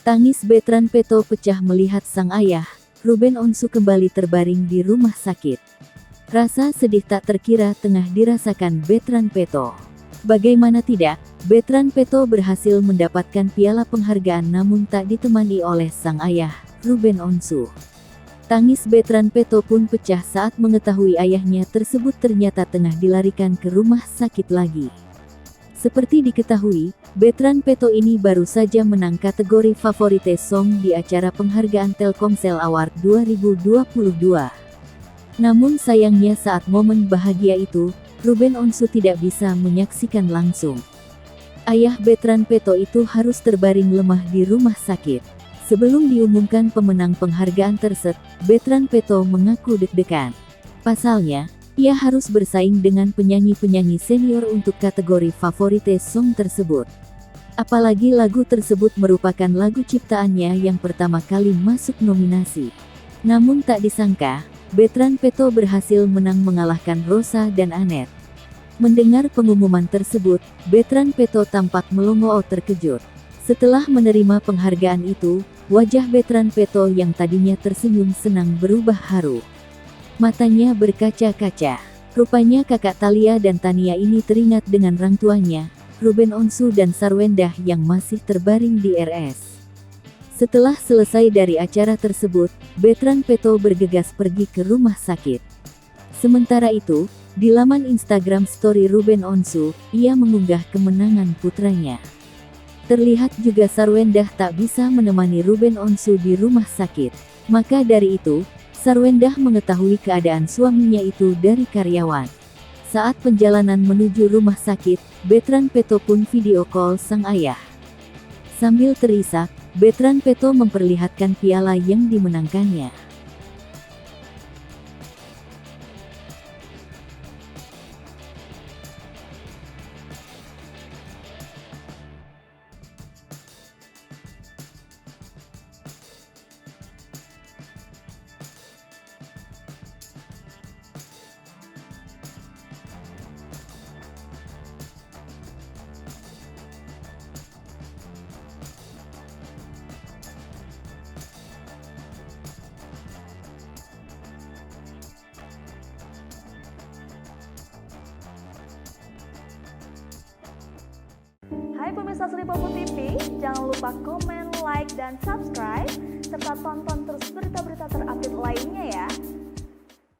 Tangis Bertrand Peto pecah melihat sang ayah, Ruben Onsu kembali terbaring di rumah sakit. Rasa sedih tak terkira tengah dirasakan Bertrand Peto. Bagaimana tidak, Bertrand Peto berhasil mendapatkan piala penghargaan namun tak ditemani oleh sang ayah, Ruben Onsu. Tangis Bertrand Peto pun pecah saat mengetahui ayahnya tersebut ternyata tengah dilarikan ke rumah sakit lagi. Seperti diketahui, Bertrand Peto ini baru saja menang kategori Favorite Song di acara penghargaan Telkomsel Award 2022. Namun sayangnya saat momen bahagia itu, Ruben Onsu tidak bisa menyaksikan langsung. Ayah Bertrand Peto itu harus terbaring lemah di rumah sakit. Sebelum diumumkan pemenang penghargaan tersebut, Bertrand Peto mengaku deg-degan. Pasalnya, ia harus bersaing dengan penyanyi-penyanyi senior untuk kategori Favorite Song tersebut. Apalagi lagu tersebut merupakan lagu ciptaannya yang pertama kali masuk nominasi. Namun tak disangka, Bertrand Peto berhasil menang mengalahkan Rosa dan Annette. Mendengar pengumuman tersebut, Bertrand Peto tampak melongo terkejut. Setelah menerima penghargaan itu, wajah Bertrand Peto yang tadinya tersenyum senang berubah haru. Matanya berkaca-kaca. Rupanya kakak Thalia dan Tania ini teringat dengan orang tuanya, Ruben Onsu dan Sarwendah yang masih terbaring di RS. Setelah selesai dari acara tersebut, Bertrand Peto bergegas pergi ke rumah sakit. Sementara itu, di laman Instagram story Ruben Onsu, ia mengunggah kemenangan putranya. Terlihat juga Sarwendah tak bisa menemani Ruben Onsu di rumah sakit. Maka dari itu, Sarwendah mengetahui keadaan suaminya itu dari karyawan. Saat perjalanan menuju rumah sakit, Bertrand Peto pun video call sang ayah. Sambil terisak, Bertrand Peto memperlihatkan piala yang dimenangkannya. Hai pemirsa Sri Popo TV, jangan lupa komen, like, dan subscribe, serta tonton terus berita-berita terupdate lainnya.